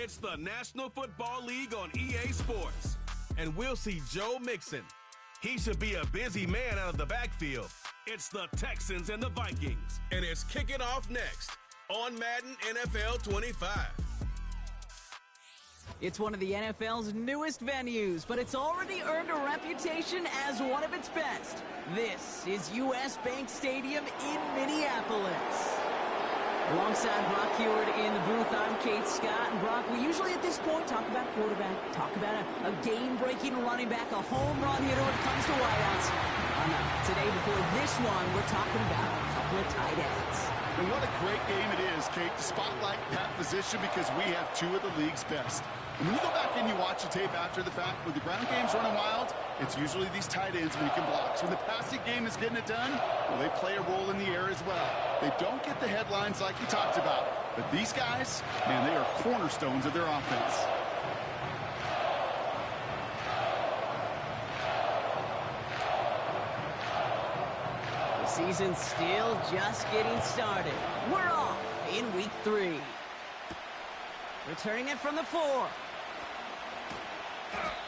It's the National Football League on EA Sports. And we'll see Joe Mixon. He should be a busy man out of the backfield. It's the Texans and the Vikings. And it's kicking off next on Madden NFL 25. It's one of the NFL's newest venues, but it's already earned a reputation as one of its best. This is US Bank Stadium in Minneapolis. Alongside Brock Hewitt in the booth, I'm Kate Scott. And Brock, we usually at this point talk about quarterback, talk about a game-breaking running back, a home run hitter when it comes to wideouts. Today, before this one, we're talking about a couple of tight ends. And what a great game it is, Kate, to spotlight that position because we have two of the league's best. And when you go back and you watch the tape after the fact, when the ground game's running wild, it's usually these tight ends making blocks. When the passing game is getting it done, well, they play a role in the air as well. They don't get the headlines like you talked about, but these guys, man, they are cornerstones of their offense. The season's still just getting started. We're off in week 3. Returning it from the 4.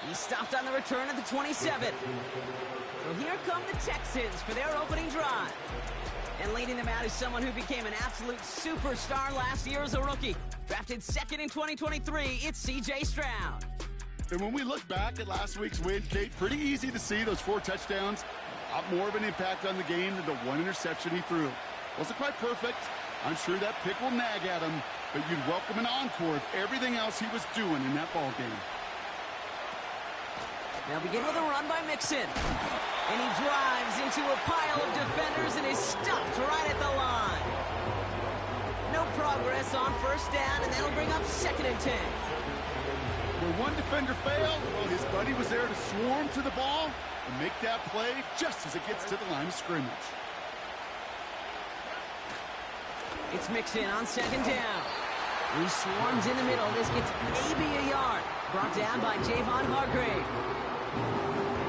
He stopped on the return at the 27. So here come the Texans for their opening drive. And leading them out is someone who became an absolute superstar last year as a rookie. Drafted second in 2023, it's C.J. Stroud. And when we look back at last week's win, Kate, pretty easy to see those 4 touchdowns. A lot more of an impact on the game than the 1 interception he threw. Wasn't quite perfect. I'm sure that pick will nag at him, but you'd welcome an encore of everything else he was doing in that ball game. They'll begin with a run by Mixon. And he drives into a pile of defenders and is stopped right at the line. No progress on first down, and that'll bring up 2nd and 10. Where one defender failed, well, his buddy was there to swarm to the ball and make that play just as it gets to the line of scrimmage. It's Mixon on 2nd down. He swarms in the middle. This gets maybe a yard. Brought down by Javon Hargrave.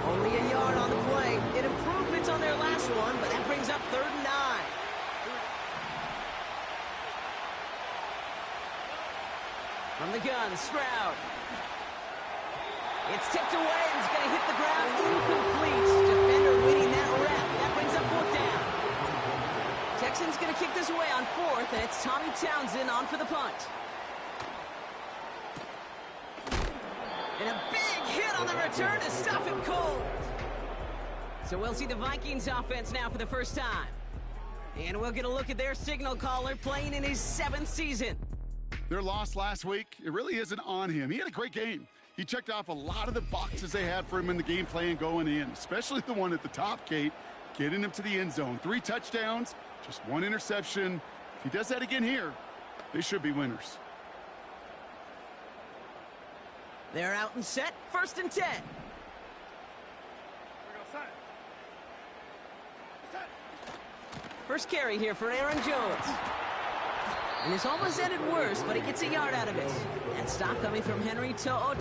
Only a yard on the play. An improvement on their last one, but that brings up 3rd and 9. From the gun, Stroud. It's tipped away and it's going to hit the ground. Incomplete. Defender winning that rep. That brings up 4th down. Texans going to kick this away on 4th, and it's Tommy Townsend on for the punt. And a big hit on the return to stop him cold. So we'll see the Vikings offense now for the first time. And we'll get a look at their signal caller playing in his 7th season. Their loss last week, it really isn't on him. He had a great game. He checked off a lot of the boxes they had for him in the game plan going in, especially the one at the top, Kate, getting him to the end zone. 3 touchdowns, just 1 interception. If he does that again here, they should be winners. They're out and set, 1st and 10. First carry here for Aaron Jones. And this almost ended worse, but he gets a yard out of it. That stop coming from Henry To'o.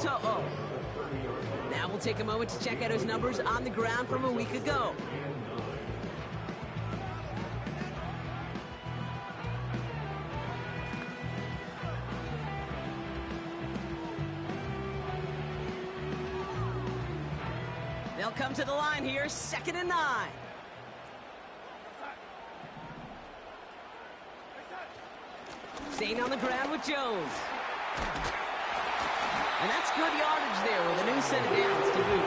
Now we'll take a moment to check out his numbers on the ground from a week ago. They'll come to the line here, 2nd and 9. Staying on the ground with Jones. And that's good yardage there with a new set of downs to boot.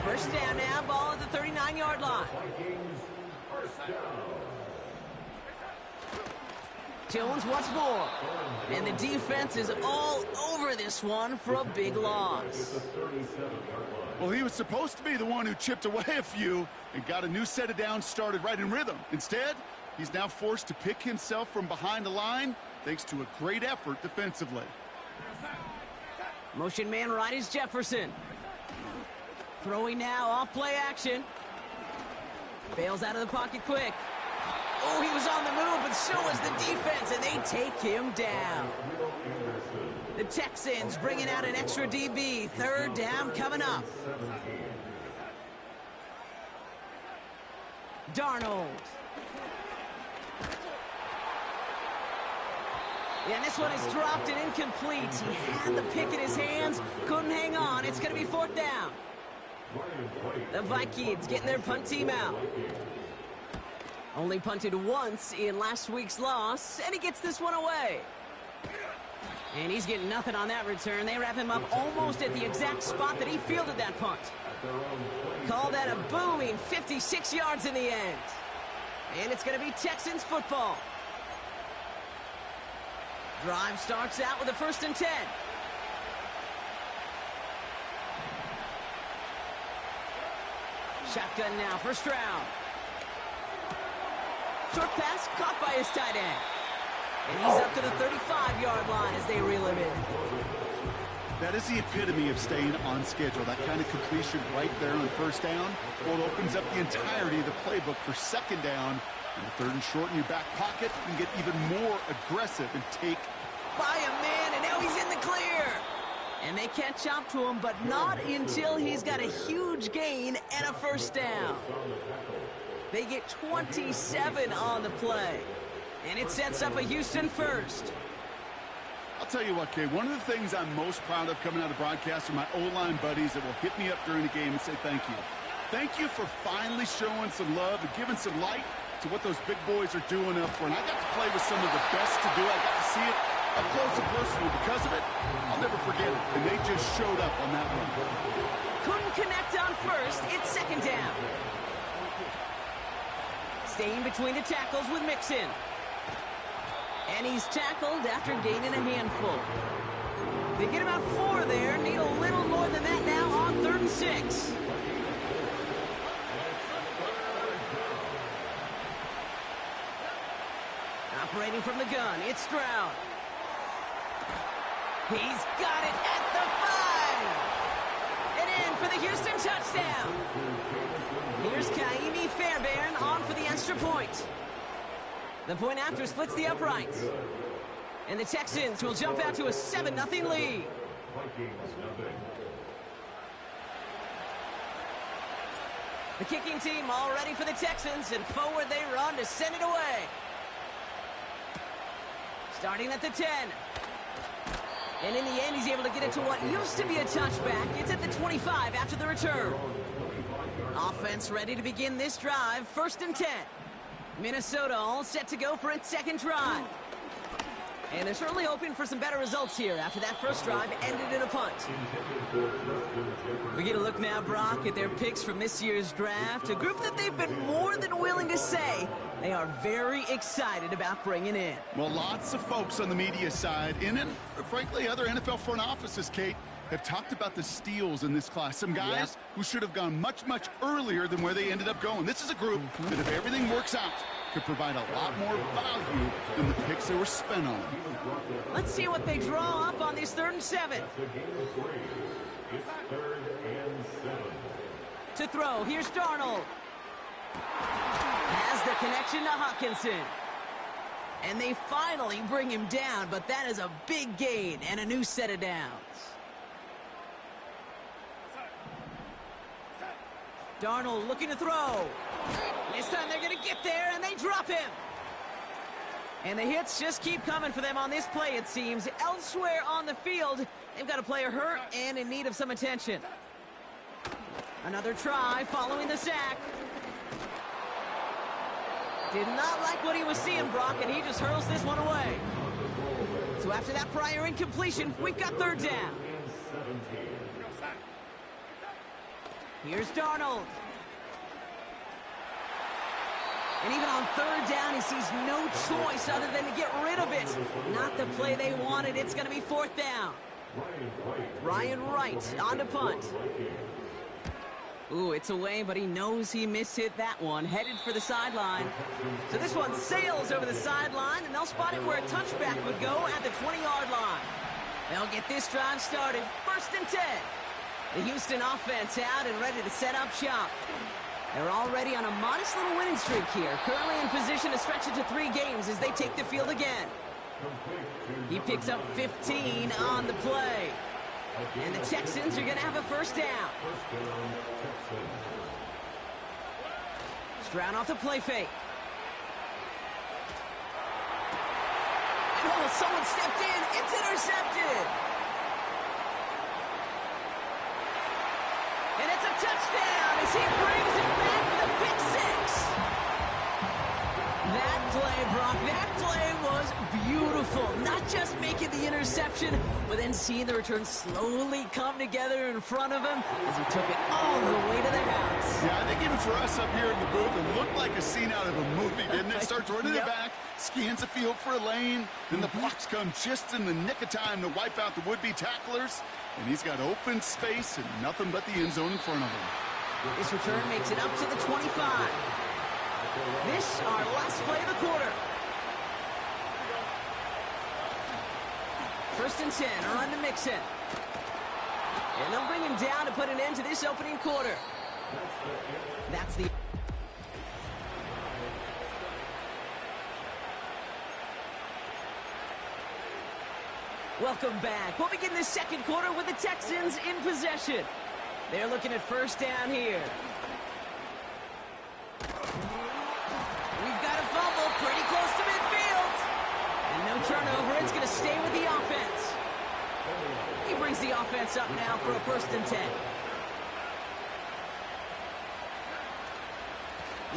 First down now, ball at the 39-yard line. Jones once more. And the defense is all over this one for a big loss. Well, he was supposed to be the one who chipped away a few and got a new set of downs started right in rhythm. Instead, he's now forced to pick himself from behind the line thanks to a great effort defensively. Motion man right is Jefferson. Throwing now, off play action. Bails out of the pocket quick. Oh, he was on the move, but so was the defense, and they take him down. The Texans bringing out an extra DB. 3rd down coming up. Darnold. Yeah, and this one is dropped and incomplete. He had the pick in his hands, couldn't hang on. It's going to be 4th down. The Vikings getting their punt team out. Only punted once in last week's loss, and he gets this one away. And he's getting nothing on that return. They wrap him up almost at the exact spot that he fielded that punt. Call that a booming 56 yards in the end. And it's going to be Texans football. Drive starts out with a 1st and 10. Shotgun now, 1st round. Short pass caught by his tight end. And he's up to the 35-yard line as they reel him in. That is the epitome of staying on schedule. That kind of completion right there on 1st down. Well, it opens up the entirety of the playbook for 2nd down. And the 3rd and short in your back pocket, you can get even more aggressive and take by a man, and now he's in the clear. And they catch up to him, but not until he's got a huge gain and a 1st down. They get 27 on the play. And it sets up a Houston 1st. I'll tell you what, Kay, one of the things I'm most proud of coming out of broadcast are my O-line buddies that will hit me up during the game and say thank you. Thank you for finally showing some love and giving some light to what those big boys are doing up front. I got to play with some of the best to do it. I got to see it up close and personal. Because of it, I'll never forget it. And they just showed up on that one. Couldn't connect on 1st. It's 2nd down. Staying between the tackles with Mixon. And he's tackled after gaining a handful. They get about 4 there. Need a little more than that now on 3rd and 6. Operating from the gun, it's Stroud. He's got it at the 5. And in for the Houston touchdown. Here's Kaimi Fairbairn on for the extra point. The point after splits the uprights. And the Texans will jump out to a 7-0 lead. The kicking team all ready for the Texans, and forward they run to send it away. Starting at the 10. And in the end, he's able to get it to what used to be a touchback. It's at the 25 after the return. Offense ready to begin this drive, 1st and 10. Minnesota all set to go for its 2nd drive. And they're certainly hoping for some better results here after that 1st drive ended in a punt. We get a look now, Brock, at their picks from this year's draft, a group that they've been more than willing to say they are very excited about bringing in. Well, lots of folks on the media side, and frankly, other NFL front offices, Kate, have talked about the steals in this class. Some guys who should have gone much, much earlier than where they ended up going. This is a group that, if everything works out, could provide a lot more value than the picks that were spent on them. Let's see what they draw up on this 3rd and 7. To throw, here's Darnold. Has the connection to Hawkinson. And they finally bring him down, but that is a big gain and a new set of downs. Darnold looking to throw. This time they're going to get there, and they drop him. And the hits just keep coming for them on this play, it seems. Elsewhere on the field, they've got a player hurt and in need of some attention. Another try following the sack. Did not like what he was seeing, Brock, and he just hurls this one away. So after that prior incompletion, we've got 3rd down. Here's Darnold. And even on 3rd down, he sees no choice other than to get rid of it. Not the play they wanted. It's going to be 4th down. Ryan Wright on to punt. Ooh, it's away, but he knows he mishit that one. Headed for the sideline. So this one sails over the sideline, and they'll spot it where a touchback would go at the 20-yard line. They'll get this drive started. 1st and 10. The Houston offense out and ready to set up shop. They're already on a modest little winning streak here. Currently in position to stretch it to 3 games as they take the field again. He picks up 15 on the play. And the Texans are going to have a 1st down. Stroud off the play fake. Oh, someone stepped in. It's intercepted. And it's a touchdown as he brings it back for the pick six. That play, Brock, that play was beautiful. Not just making the interception, but then seeing the return slowly come together in front of him as he took it all the way to the house. Yeah, I think even for us up here in the booth, it looked like a scene out of a movie, didn't it? Starts running it back, scans the field for a lane, then the blocks come just in the nick of time to wipe out the would-be tacklers, and he's got open space and nothing but the end zone in front of him. This return makes it up to the 25. This, our last play of the quarter. First and 10, run to Mixon. And they'll bring him down to put an end to this opening quarter. That's the... Welcome back. We'll begin the second quarter with the Texans in possession. They're looking at first down here. We've got a fumble pretty close to midfield. And no turnover. It's going to stay with the offense. He brings the offense up now for a first and 10.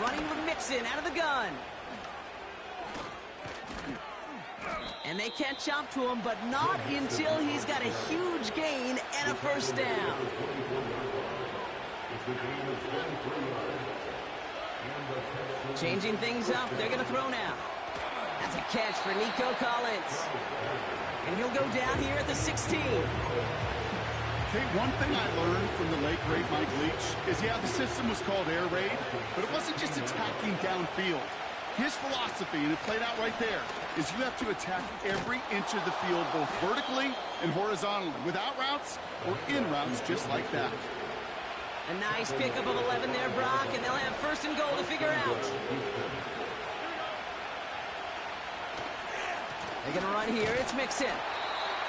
Running with Mixon out of the gun. And they catch up to him, but not until he's got a huge gain and a first down. Changing things up, they're going to throw now. That's a catch for Nico Collins. And he'll go down here at the 16. Okay, one thing I learned from the late, great Mike Leach is, yeah, the system was called air raid, but it wasn't just attacking downfield. His philosophy, and it played out right there, is you have to attack every inch of the field, both vertically and horizontally, without routes or in routes just like that. A nice pickup of 11 there, Brock, and they'll have first and goal to figure out. They're going to run here. It's Mixon.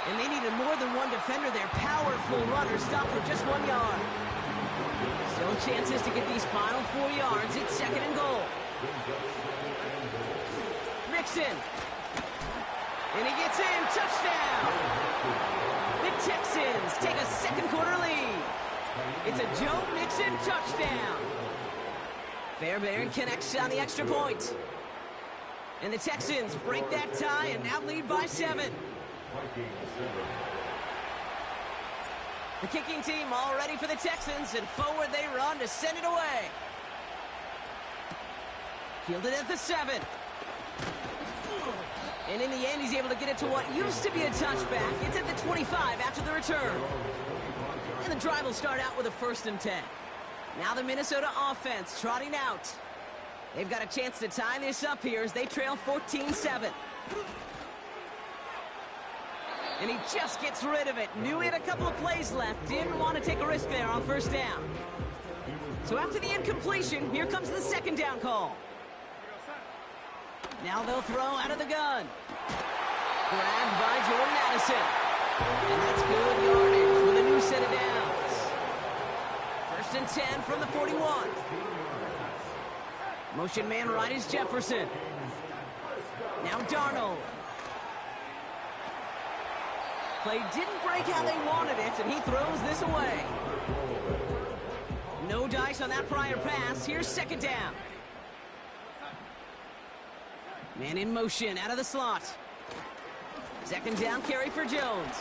And they needed more than one defender there. Powerful runner, stopped for just 1 yard. Still chances to get these final 4 yards. It's second and goal. Mixon. And he gets in. Touchdown. The Texans take a second quarter lead. It's a Joe Mixon touchdown. Fairbairn connects on the extra point. And the Texans break that tie and now lead by 7. The kicking team all ready for the Texans, and forward they run to send it away. Fielded at the 7. And in the end, he's able to get it to what used to be a touchback. It's at the 25 after the return. And the drive will start out with a first and 10. Now the Minnesota offense trotting out. They've got a chance to tie this up here as they trail 14-7. And he just gets rid of it. Knew he had a couple of plays left. Didn't want to take a risk there on first down. So after the incompletion, here comes the second down call. Now they'll throw out of the gun. Grabbed by Jordan Addison. And that's good yardage with a new set of downs. First and 10 from the 41. Motion man right is Jefferson. Now Darnold. Play didn't break how they wanted it, and he throws this away. No dice on that prior pass. Here's second down. Man in motion out of the slot. Second down carry for Jones.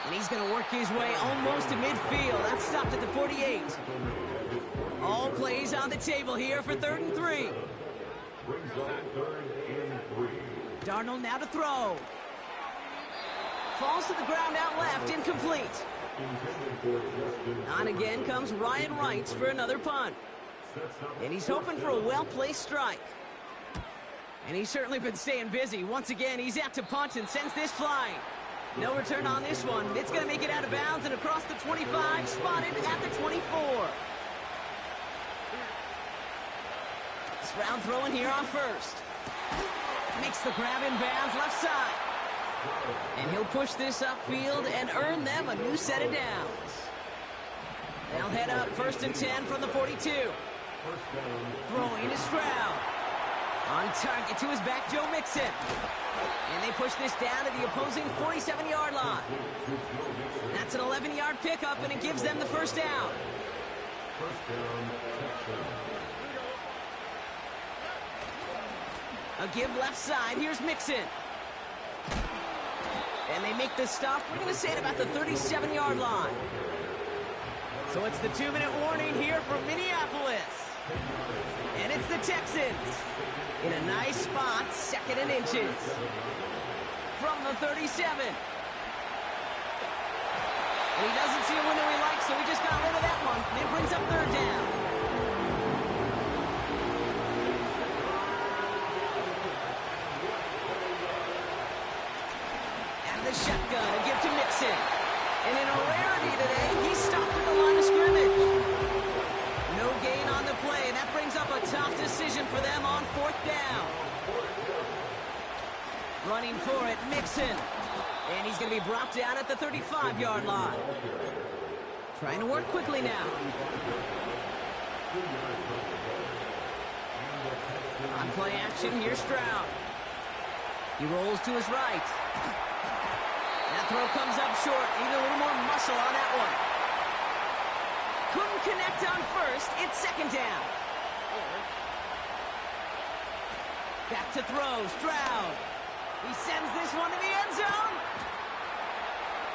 And he's going to work his way almost to midfield. That's stopped at the 48. All plays on the table here for 3rd and 3. Darnold now to throw. Falls to the ground out left, incomplete. On again comes Ryan Wright for another punt. And he's hoping for a well-placed strike. And he's certainly been staying busy. Once again, he's out to punt and sends this flying. No return on this one. It's going to make it out of bounds and across the 25, spotted at the 24. Stroud throwing here on first. Makes the grab in bounds left side. And he'll push this upfield and earn them a new set of downs. They'll head up first and 10 from the 42. Throwing is Stroud. On target to his back, Joe Mixon. And they push this down to the opposing 47-yard line. That's an 11-yard pickup, and it gives them the first down. A give left side. Here's Mixon. And they make the stop. We're going to say it about the 37-yard line. So it's the 2-minute warning here from Minneapolis. And it's the Texans. In a nice spot, 2nd and inches. From the 37. And he doesn't see a window he likes, so he just got rid of that one. And it brings up 3rd down. Out of the shotgun and give to Mixon. And in a rarity today, he stopped at the line of scrimmage. No gain on the play. That brings up a tough decision for them on 4th down. Running for it, Mixon. And he's going to be brought down at the 35-yard line. Trying to work quickly now. On play action, here's Stroud. He rolls to his right. That throw comes up short. Need a little more muscle on that one. Couldn't connect on first. It's 2nd down. Back to throw. Stroud. He sends this one to the end zone.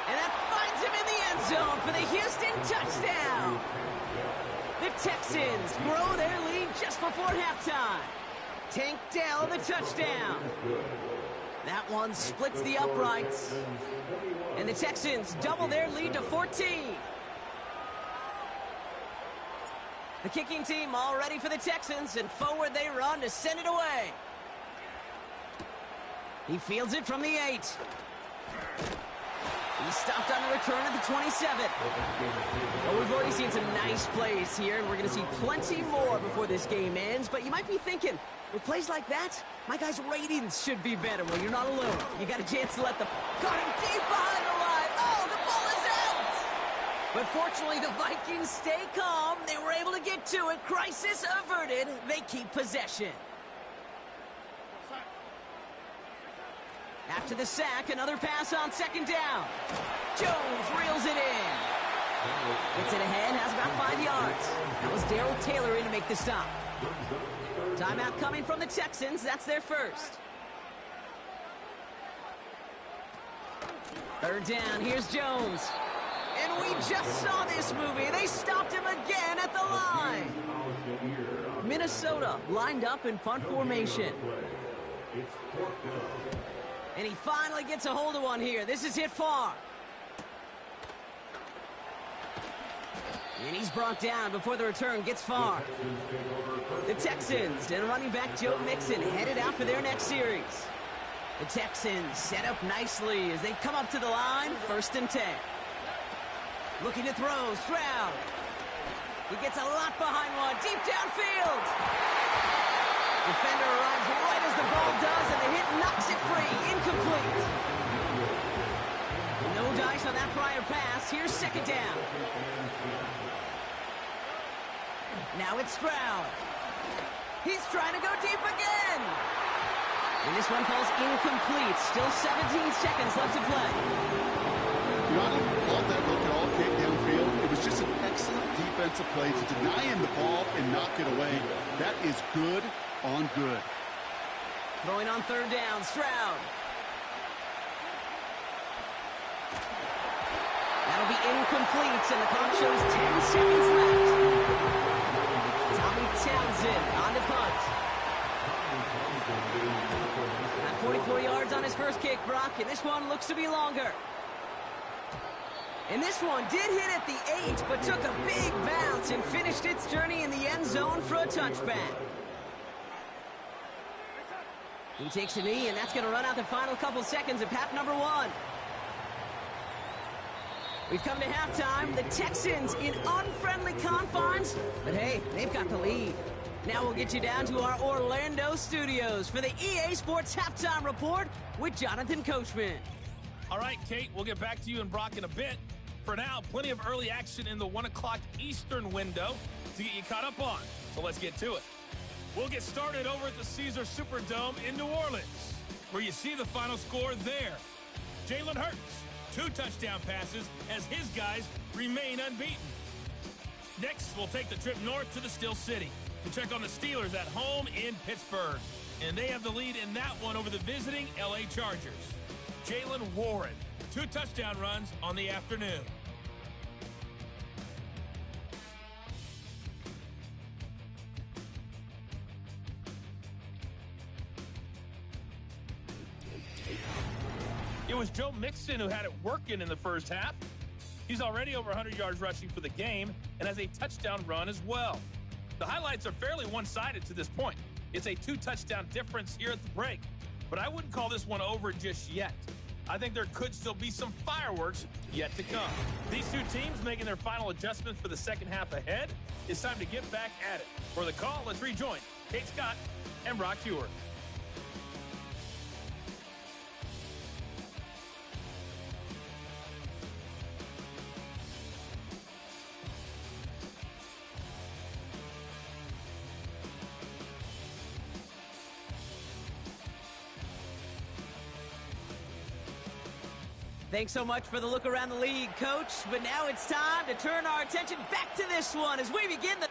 And that finds him in the end zone for the Houston touchdown. The Texans grow their lead just before halftime. Tank Dell the touchdown. That one splits the uprights. And the Texans double their lead to 14. The kicking team all ready for the Texans, and forward they run to send it away. He fields it from the 8. He stopped on the return at the 27. Well, we've already seen some nice plays here, and we're going to see plenty more before this game ends. But you might be thinking, with plays like that, my guys' ratings should be better. Well, you're not alone. You got a chance to let the... Got him deep behind the line. Oh, the ball is out! But fortunately, the Vikings stay calm. They were able to get to it. Crisis averted. They keep possession. After the sack, another pass on 2nd down. Jones reels it in. Gets it ahead, has about 5 yards. That was Darrell Taylor in to make the stop. Timeout coming from the Texans. That's their first. 3rd down, here's Jones. And we just saw this movie. They stopped him again at the line. Minnesota lined up in punt formation. And he finally gets a hold of one here. This is hit far. And he's brought down before the return gets far. The Texans and running back Joe Mixon headed out for their next series. The Texans set up nicely as they come up to the line, 1st and 10. Looking to throw, Stroud. He gets a lot behind one, deep downfield. Defender arrives right as the ball does, and the hit knocks it free. Incomplete. No dice on that prior pass. Here's 2nd down. Now it's Stroud. He's trying to go deep again. And this one falls incomplete. Still 17 seconds left to play. You know, I don't call that look at all kick downfield. It was just an excellent defensive play to deny him the ball and knock it away. That is good on good. Throwing on 3rd down, Stroud. That'll be incomplete, and the clock shows 10 seconds left. Tommy Townsend on the punt. Got 44 yards on his first kick, Brock, and this one looks to be longer. And this one did hit at the 8, but took a big bounce and finished its journey in the end zone for a touchback. He takes a knee, and that's going to run out the final couple seconds of half number 1. We've come to halftime. The Texans in unfriendly confines, but hey, they've got the lead. Now we'll get you down to our Orlando studios for the EA Sports Halftime Report with Jonathan Coachman. All right, Kate, we'll get back to you and Brock in a bit. For now, plenty of early action in the 1 o'clock Eastern window to get you caught up on. So let's get to it. We'll get started over at the Caesar Superdome in New Orleans, where you see the final score there. Jalen Hurts, 2 touchdown passes as his guys remain unbeaten. Next, we'll take the trip north to the Steel City to check on the Steelers at home in Pittsburgh. And they have the lead in that one over the visiting LA Chargers. Jalen Warren, 2 touchdown runs on the afternoon. It was Joe Mixon who had it working in the first half. He's already over 100 yards rushing for the game and has a touchdown run as well. The highlights are fairly one-sided to this point. It's a 2-touchdown difference here at the break, but I wouldn't call this one over just yet. I think there could still be some fireworks yet to come. These 2 teams making their final adjustments for the second half ahead. It's time to get back at it. For the call, let's rejoin Kate Scott and Brock Hewer. Thanks so much for the look around the league, Coach. But now it's time to turn our attention back to this one as we begin the...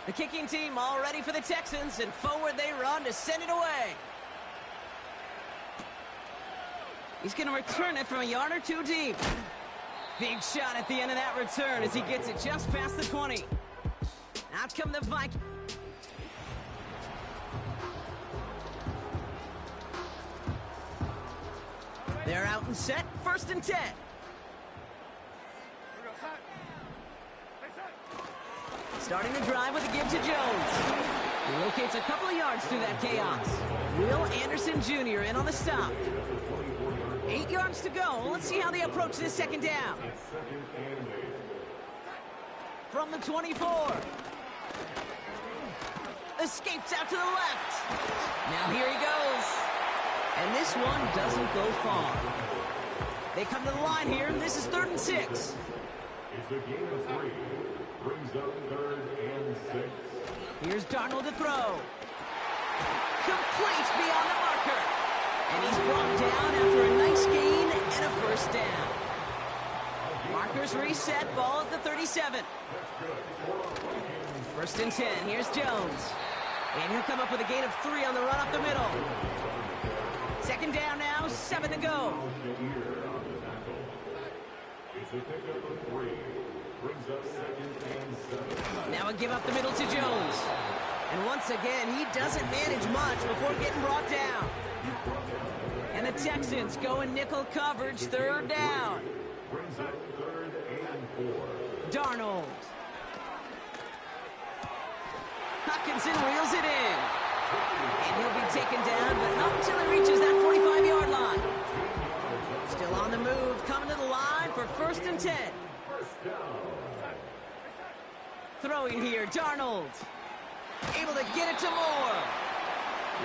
The kicking team all ready for the Texans, and forward they run to send it away. He's going to return it from a yard or 2 deep. Big shot at the end of that return as he gets it just past the 20. Out come the Vikings. They're out and set, 1st and 10. Starting the drive with a give to Jones. He locates a couple of yards through that chaos. Will Anderson Jr. in on the stop. 8 yards to go. Let's see how they approach this second down. From the 24. Escapes out to the left. Now here he goes. And this one doesn't go far. They come to the line here. This is 3rd and 6. It's a game of 3. Brings up 3rd and 6. Here's Darnold to throw. Complete beyond the marker. And he's brought down after a nice gain and a 1st down. Markers reset, ball at the 37. 1st and 10, here's Jones. And he'll come up with a gain of 3 on the run up the middle. 2nd down now, 7 to go. It's a pickup of 3. Brings up 2nd and 7. Now a give up the middle to Jones. And once again, he doesn't manage much before getting brought down. And the Texans go in nickel coverage, 3rd down. Brings up 3rd and 4. Darnold. Hutchinson reels it in. And he'll be taken down, but not until he reaches that 45-yard line. Still on the move, coming to the line for 1st and 10. Throwing here, Darnold. Able to get it to Moore.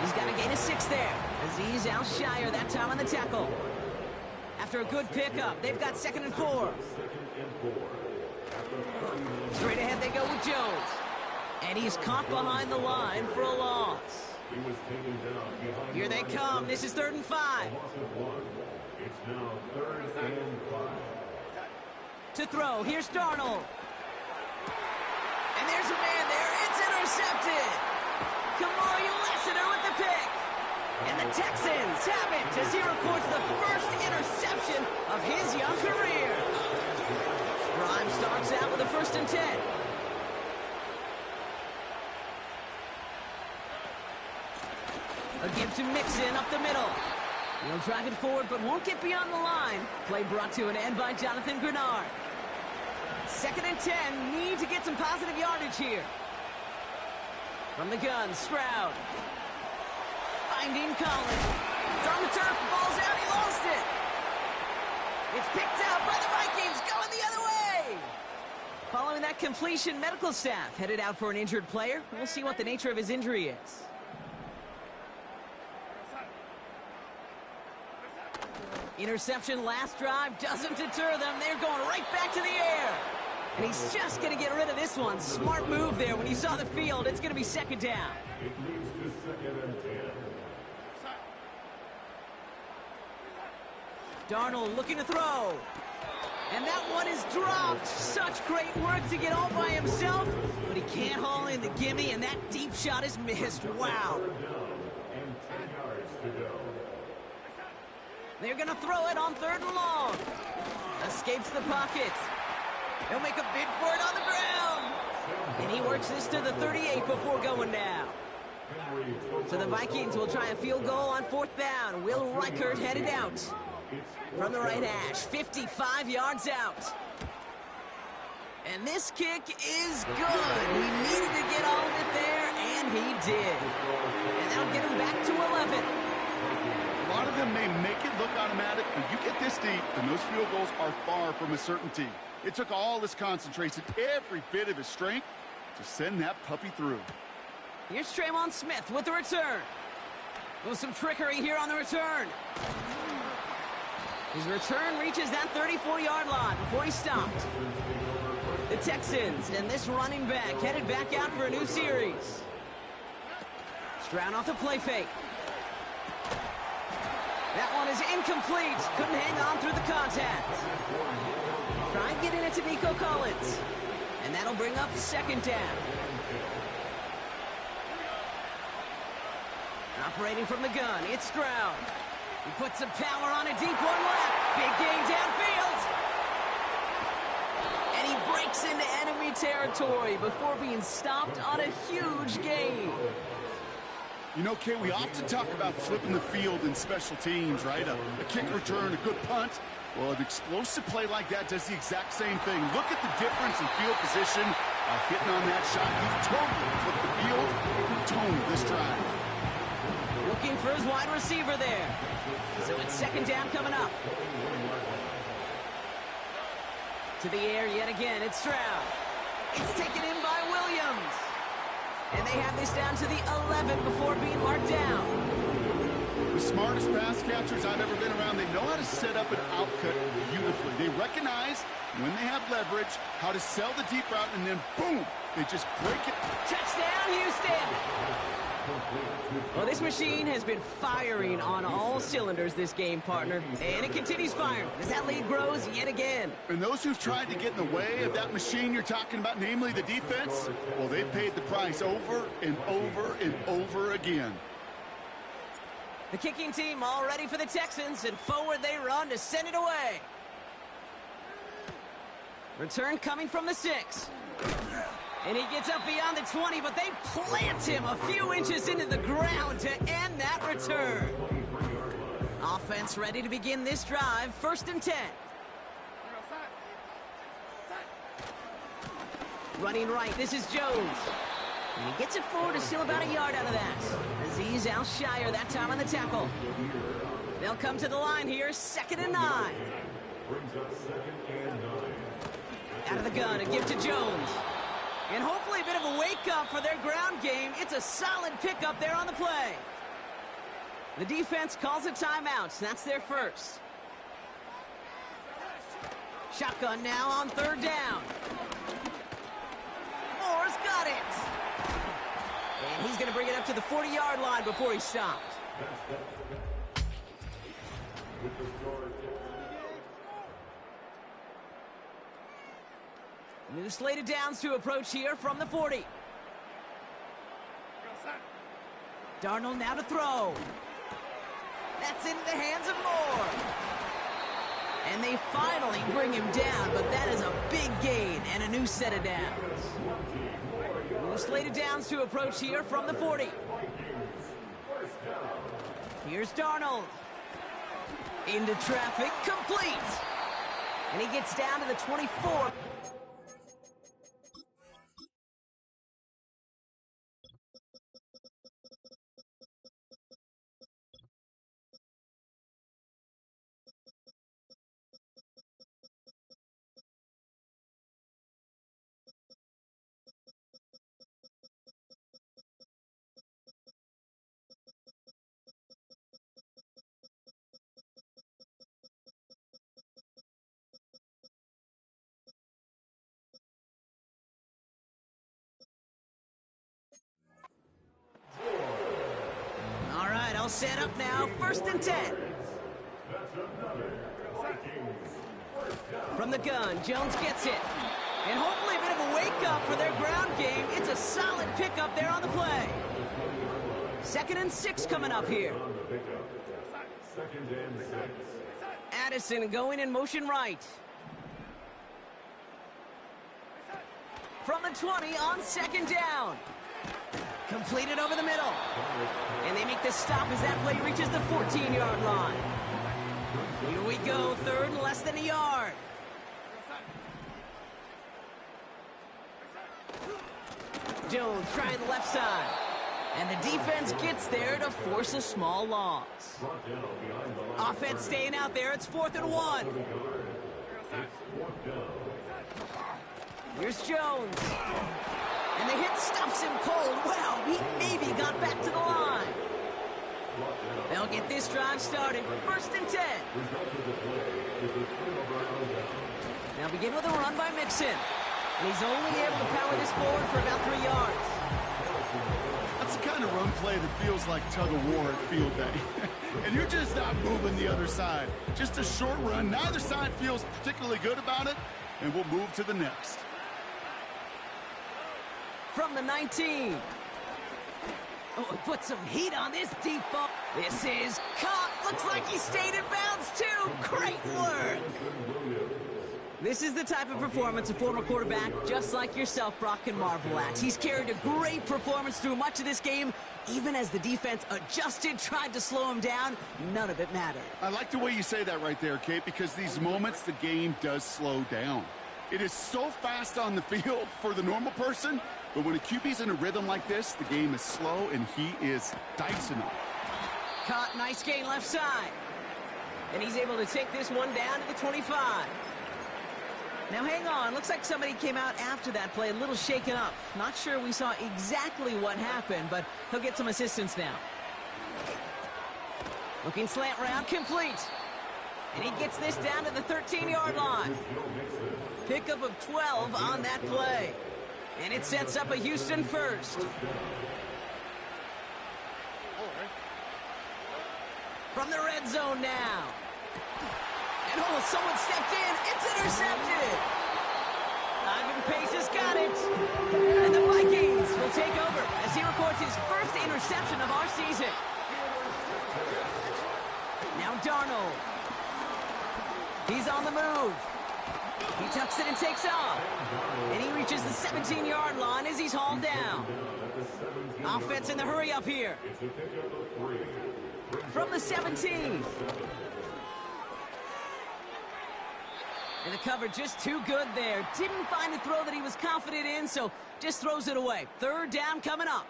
He's got to gain a 6 there. Aziz Al-Shire that time on the tackle. After a good pickup, they've got 2nd and 4. Straight ahead they go with Jones. And he's caught behind the line for a loss. Here they come. This is 3rd and 5. It's now 3rd and 5. To throw, here's Darnold. And there's a man there. It's intercepted. Kamari Lessiter with the pick. And the Texans have it as he records the first interception of his young career. Grimes starts out with a 1st and 10. A give to Mixon up the middle. He'll drive it forward, but won't get beyond the line. Play brought to an end by Jonathan Grenard. 2nd and 10. Need to get some positive yardage here. From the gun, Stroud. Finding Collins. It's on the turf. The ball's out. He lost it. It's picked up by the Vikings. Going the other way. Following that completion, medical staff headed out for an injured player. We'll see what the nature of his injury is. Interception last drive doesn't deter them. They're going right back to the air. And he's just going to get rid of this one. Smart move there. When you saw the field, it's going to be 2nd down. It moves to 2nd and 10. Darnold looking to throw. And that one is dropped. Such great work to get all by himself. But he can't haul in the gimme, and that deep shot is missed. Wow. And 10 yards to go. They're going to throw it on 3rd and long. Escapes the pocket. He'll make a bid for it on the ground. And he works this to the 38 before going down. So the Vikings will try a field goal on 4th down. Will Reichert headed out from the right hash. 55 yards out. And this kick is good. He needed to get all of it there, and he did. And that'll get him back to 11. A lot of them may make it look automatic, but you get this deep, and those field goals are far from a certainty. It took all his concentration, every bit of his strength, to send that puppy through. Here's Trayvon Smith with the return. With some trickery here on the return. His return reaches that 34-yard line before he stopped. The Texans and this running back headed back out for a new series. Stroud off the play fake. That one is incomplete. Couldn't hang on through the contact. Try and get in it to Nico Collins. And that'll bring up 2nd down. Operating from the gun, it's Stroud. He puts some power on a deep one left. Big gain downfield. And he breaks into enemy territory before being stopped on a huge gain. You know, Kay, we often talk about flipping the field in special teams, right? A kick return, a good punt. Well, an explosive play like that does the exact same thing. Look at the difference in field position. Hitting on that shot, he's totally flipped the field. Totally this drive. Looking for his wide receiver there. So it's 2nd down coming up. To the air yet again, it's Stroud. It's taken in by Williams. And they have this down to the 11 before being marked down. The smartest pass catchers I've ever been around, they know how to set up an outcut beautifully. They recognize when they have leverage, how to sell the deep route, and then boom, they just break it. Touchdown, Houston! Well, this machine has been firing on all cylinders this game, partner. And it continues firing as that lead grows yet again. And those who've tried to get in the way of that machine you're talking about, namely the defense, well, they've paid the price over and over and over again. The kicking team all ready for the Texans, and forward they run to send it away. Return coming from the 6. And he gets up beyond the 20, but they plant him a few inches into the ground to end that return. Offense ready to begin this drive, 1st and 10. Running right, this is Jones. And he gets it forward, is still about a yard out of that. Aziz Al-Shire that time on the tackle. They'll come to the line here, 2nd and 9. Out of the gun, a give to Jones. And hopefully a bit of a wake-up for their ground game. It's a solid pickup there on the play. The defense calls a timeout. That's their first. Shotgun now on third down. Moore's got it. And he's going to bring it up to the 40-yard line before he's stopped. New slated downs to approach here from the 40. Darnold now to throw. That's into the hands of Moore. And they finally bring him down, but that is a big gain and a new set of downs. New slated downs to approach here from the 40. Here's Darnold. Into traffic, complete. And he gets down to the 24. All set up now, 1st and 10. From the gun, Jones gets it. And hopefully a bit of a wake-up for their ground game. It's a solid pickup there on the play. 2nd and 6 coming up here. Addison going in motion right. From the 20 on 2nd down. Completed over the middle. And they make the stop as that play reaches the 14-yard line. Here we go, 3rd and less than a yard. Jones trying the left side. And the defense gets there to force a small loss. Offense staying out there, it's 4th and 1. Here's Jones. And the hit stops him cold. Wow, he maybe got back to the line. They'll get this drive started. 1st and 10. Now begin with a run by Mixon. And he's only able to power this forward for about 3 yards. That's the kind of run play that feels like tug-of-war at field day. And you're just not moving the other side. Just a short run. Neither side feels particularly good about it. And we'll move to the next. From the 19. Oh, he put some heat on this deep ball. This is caught. Looks like he stayed in bounds, too. Great work. This is the type of performance a former quarterback, just like yourself, Brock, can marvel at. He's carried a great performance through much of this game. Even as the defense adjusted, tried to slow him down, none of it mattered. I like the way you say that right there, Kate, because these moments the game does slow down. It is so fast on the field for the normal person, but when a QB's in a rhythm like this, the game is slow, and he is dicing them. Caught, nice gain left side. And he's able to take this one down to the 25. Now hang on, looks like somebody came out after that play a little shaken up. Not sure we saw exactly what happened, but he'll get some assistance now. Looking slant route, complete. And he gets this down to the 13-yard line. Pickup of 12 on that play. And it sets up a Houston first. From the red zone now. And oh, someone stepped in. It's intercepted. Ivan Pace has got it. And the Vikings will take over as he records his first interception of our season. Now Darnold. He's on the move. He tucks it and takes off. And he reaches the 17-yard line as he's hauled down. Offense in the hurry up here. From the 17. And the cover just too good there. Didn't find the throw that he was confident in, so just throws it away. 3rd down coming up.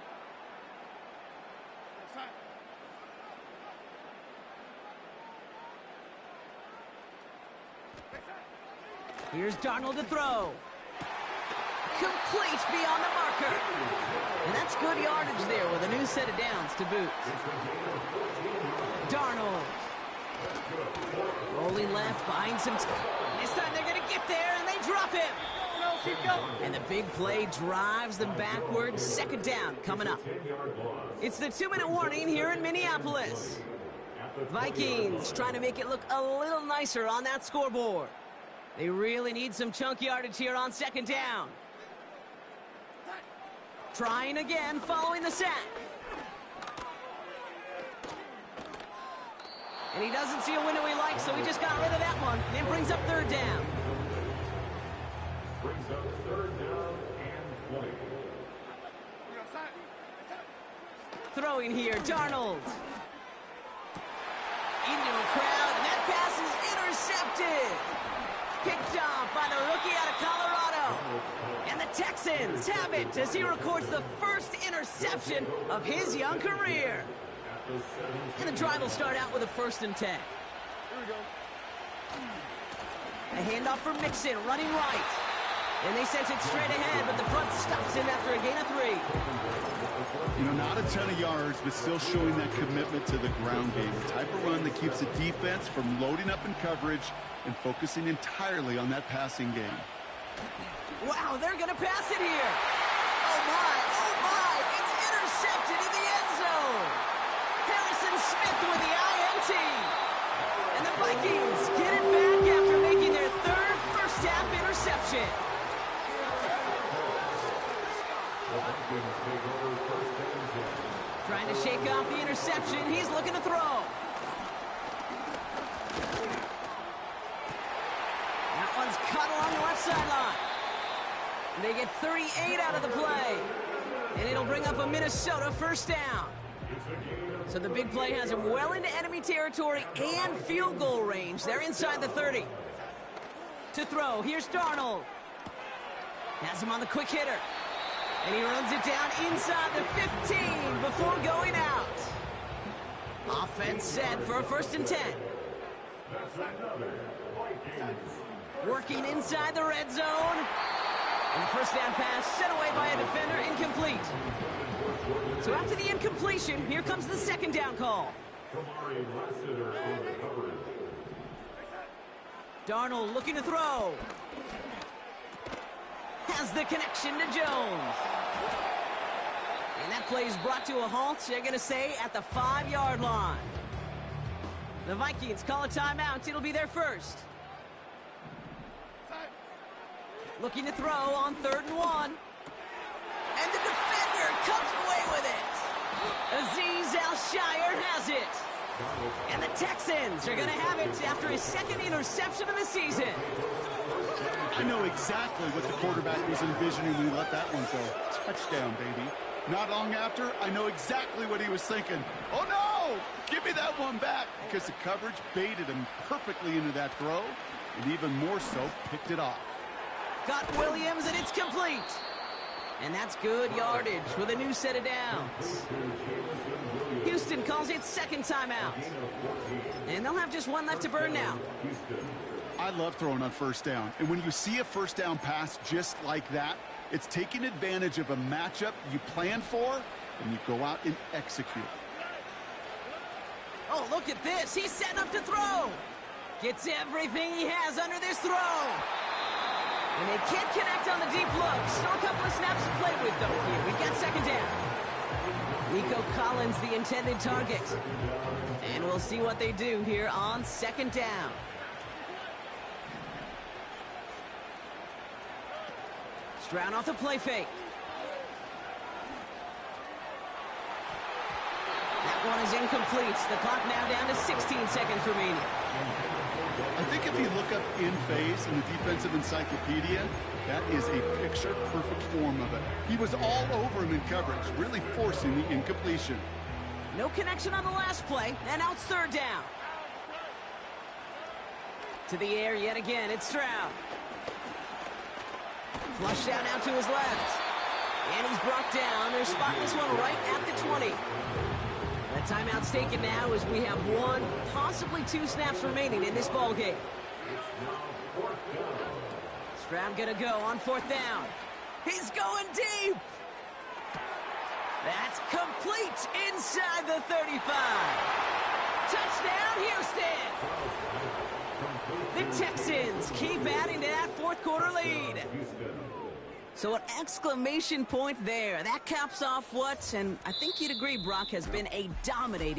Here's Darnold to throw. Complete beyond the marker. And that's good yardage there with a new set of downs to boot. Darnold. Rolling left behind some... This time they're going to get there, and they drop him. And the big play drives them backwards. Second down coming up. It's the 2-minute warning here in Minneapolis. Vikings trying to make it look a little nicer on that scoreboard. They really need some chunk yardage here on second down. Trying again following the sack. And he doesn't see a window he likes, so he just got rid of that one. And it brings up third down. Brings up third down and 20. Throwing here, Darnold. Into a crowd, and that pass is intercepted. Picked off by the rookie out of Colorado. And the Texans have it as he records the first interception of his young career. And the drive will start out with a 1st and 10. Here we go. A handoff for Mixon, running right. And they sent it straight ahead, but the front stops him after a gain of 3. You know, not a ton of yards, but still showing that commitment to the ground game. The type of run that keeps the defense from loading up in coverage and focusing entirely on that passing game. Wow, they're going to pass it here. Oh, my, it's intercepted in the end zone. Harrison Smith with the INT. And the Vikings get it back after making their third first-half interception. Trying to shake off the interception. He's looking to throw. That one's cut along the left sideline. They get 38 out of the play. And it'll bring up a Minnesota first down. So the big play has him well into enemy territory and field goal range. They're inside the 30. To throw, here's Darnold. Has him on the quick hitter. And he runs it down inside the 15 before going out. Offense set for a 1st and 10. Working inside the red zone. And the first down pass sent away by a defender, incomplete. So after the incompletion, here comes the second down call. Darnold looking to throw. Has the connection to Jones. And that play is brought to a halt, they're going to say, at the 5-yard line. The Vikings call a timeout. It'll be their first. Looking to throw on 3rd and 1. And the defender comes away with it. Azeez Al-Shire has it. And the Texans are going to have it after his 2nd interception of the season. I know exactly what the quarterback was envisioning when he let that one go. Touchdown, baby. Not long after, I know exactly what he was thinking. Oh, no! Give me that one back! Because the coverage baited him perfectly into that throw, and even more so, picked it off. Got Williams, and it's complete. And that's good yardage with a new set of downs. Houston calls it 2nd timeout. And they'll have just one left to burn now. I love throwing on 1st down. And when you see a 1st down pass just like that, it's taking advantage of a matchup you plan for, and you go out and execute. Oh, look at this. He's setting up to throw. Gets everything he has under this throw. And they can't connect on the deep look. Still a couple of snaps to play with, though. Here, we got 2nd down. Nico Collins, the intended target. And we'll see what they do here on 2nd down. Stroud off the play fake. That one is incomplete. The clock now down to 16 seconds remaining. I think if you look up in phase in the defensive encyclopedia, that is a picture-perfect form of it. He was all over him in coverage, really forcing the incompletion. No connection on the last play, and now it's 3rd down. To the air yet again, it's Stroud. Flush down out to his left. And he's brought down. They're spotting this one right at the 20. That timeout's taken now as we have 1, possibly 2 snaps remaining in this ball game. Stroud gonna go on 4th down. He's going deep. That's complete inside the 35. Touchdown, Houston! The Texans keep adding to that fourth quarter lead. So an exclamation point there. That caps off what, and I think you'd agree, Brock, has been a dominating